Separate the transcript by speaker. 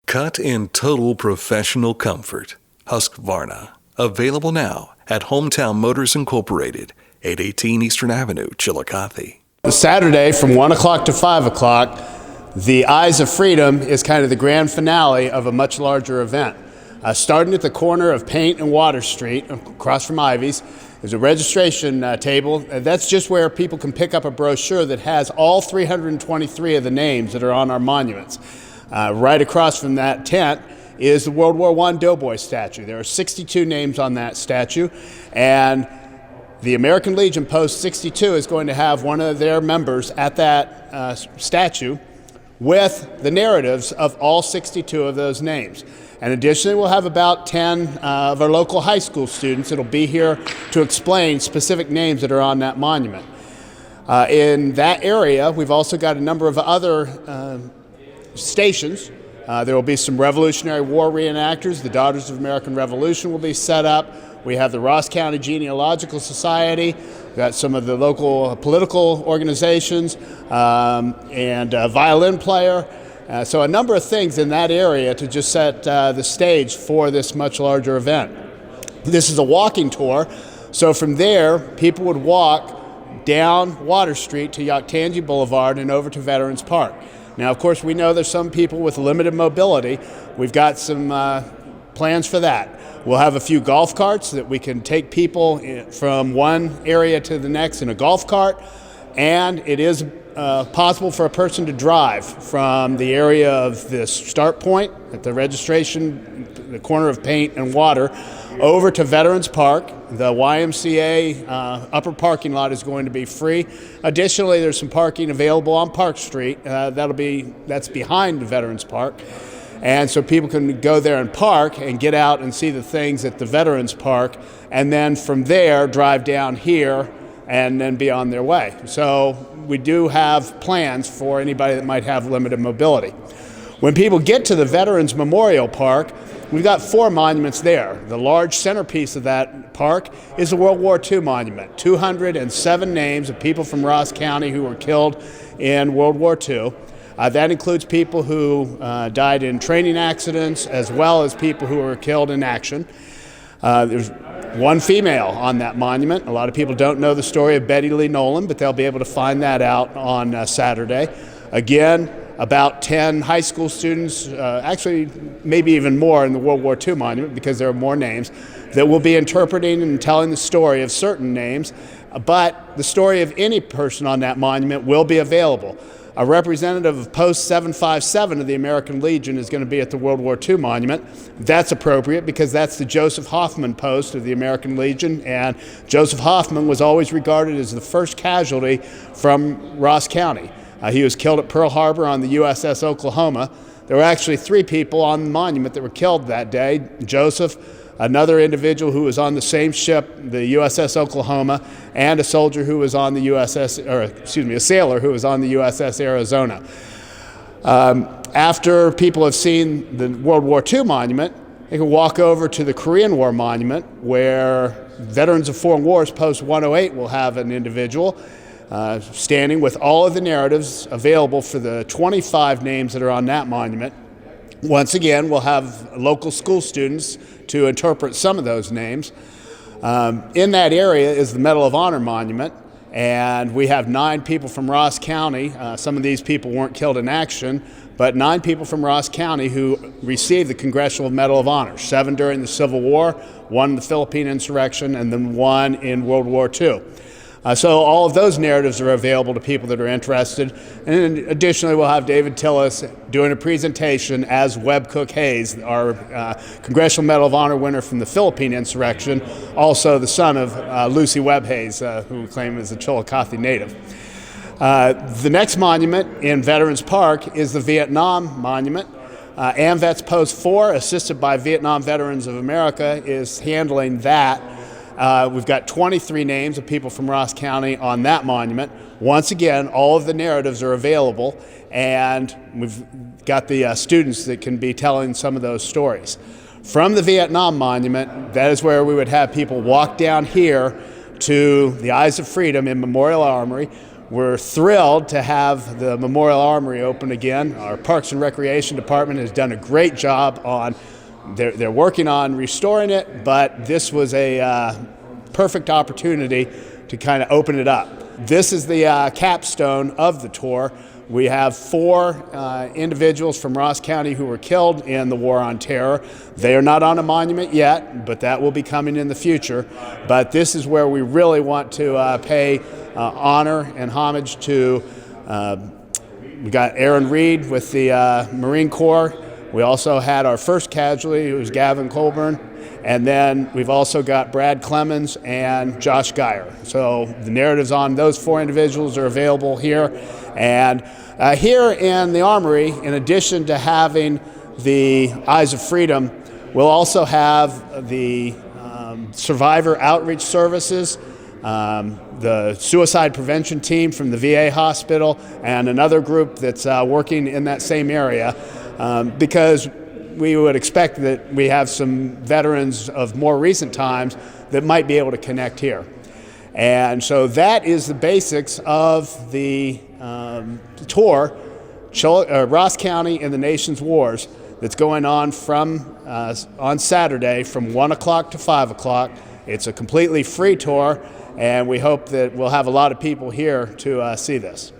Speaker 1: Cut in total professional comfort. Husqvarna. Available now at Hometown Motors Incorporated, 818 Eastern Avenue, Chillicothe.
Speaker 2: Saturday from 1 o'clock to 5 o'clock, the Eyes of Freedom is kind of the grand finale of a much larger event. Starting at the corner of Paint and Water Street, across from Ivy's, there's a registration table. That's just where people can pick up a brochure that has all 323 of the names that are on our monuments. Right across from that tent is the World War I Doughboy statue. There are 62 names on that statue, and the American Legion Post 62 is going to have one of their members at that statue with the narratives of all 62 of those names. And additionally, we'll have about 10 of our local high school students that will be here to explain specific names that are on that monument. In that area, we've also got a number of other stations. There will be some Revolutionary War reenactors. The Daughters of American Revolution will be set up. We have the Ross County Genealogical Society. We've got some of the local political organizations and a violin player. So a number of things in that area to just set the stage for this much larger event. This is a walking tour. So from there, people would walk down Water Street to Yoctangee Boulevard and over to Veterans Park. Now, of course, we know there's some people with limited mobility. We've got some plans for that. We'll have a few golf carts that we can take people from one area to the next in a golf cart, and it is possible for a person to drive from the area of the start point at the registration, the corner of Paint and Water, over to Veterans Park. The YMCA upper parking lot is going to be free. Additionally, there's some parking available on Park Street. That's behind the Veterans Park. And so people can go there and park and get out and see the things at the Veterans Park, and then from there drive down here and then be on their way. So we do have plans for anybody that might have limited mobility. When people get to the Veterans Memorial Park, we've got 4 monuments there. The large centerpiece of that park is the World War II monument. 207 names of people from Ross County who were killed in World War II. That includes people who died in training accidents as well as people who were killed in action. There's one female on that monument. A lot of people don't know the story of Betty Lee Nolan, but they'll be able to find that out on Saturday. Again, about 10 high school students, actually maybe even more in the World War II monument because there are more names, that will be interpreting and telling the story of certain names, but the story of any person on that monument will be available. A representative of Post 757 of the American Legion is going to be at the World War II monument. That's appropriate because that's the Joseph Hoffman post of the American Legion, and Joseph Hoffman was always regarded as the first casualty from Ross County. He was killed at Pearl Harbor on the USS Oklahoma. There were actually 3 people on the monument that were killed that day. Joseph, another individual who was on the same ship, the USS Oklahoma, and a soldier who was on the a sailor who was on the USS Arizona. After people have seen the World War II monument, they can walk over to the Korean War monument, where Veterans of Foreign Wars Post 108 will have an individual standing with all of the narratives available for the 25 names that are on that monument. Once again, we'll have local school students to interpret some of those names. In that area is the Medal of Honor monument, and we have 9 people from Ross County. Some of these people weren't killed in action, but 9 people from Ross County who received the Congressional Medal of Honor, 7 during the Civil War, 1 in the Philippine insurrection, and then 1 in World War II. So all of those narratives are available to people that are interested. And additionally, we'll have David Tillis doing a presentation as Webb Cook Hayes, our Congressional Medal of Honor winner from the Philippine insurrection, also the son of Lucy Webb Hayes, who we claim is a Chillicothe native. The next monument in Veterans Park is the Vietnam Monument. AMVETS Post 4, assisted by Vietnam Veterans of America, is handling that. We've got 23 names of people from Ross County on that monument. Once again, all of the narratives are available, and we've got the students that can be telling some of those stories. From the Vietnam Monument, that is where we would have people walk down here to the Eyes of Freedom in Memorial Armory, We're thrilled to have the Memorial Armory open again. Our Parks and Recreation Department has done a great job on, they're working on restoring it, but this was a perfect opportunity to kind of open it up. This is the capstone of the tour. We have 4 individuals from Ross County who were killed in the War on Terror. They are not on a monument yet, but that will be coming in the future. But this is where we really want to pay honor and homage to. We got Aaron Reed with the Marine Corps. We also had our first casualty, who was Gavin Colburn. And then we've also got Brad Clemens and Josh Geyer. So the narratives on those 4 individuals are available here. And here in the Armory, in addition to having the Eyes of Freedom, we'll also have the Survivor Outreach Services, the Suicide Prevention Team from the VA Hospital, and another group that's working in that same area because we would expect that we have some veterans of more recent times that might be able to connect here. And so that is the basics of the tour, Ross County and the Nation's Wars, that's going on on Saturday from 1 o'clock to 5 o'clock. It's a completely free tour, and we hope that we'll have a lot of people here to see this.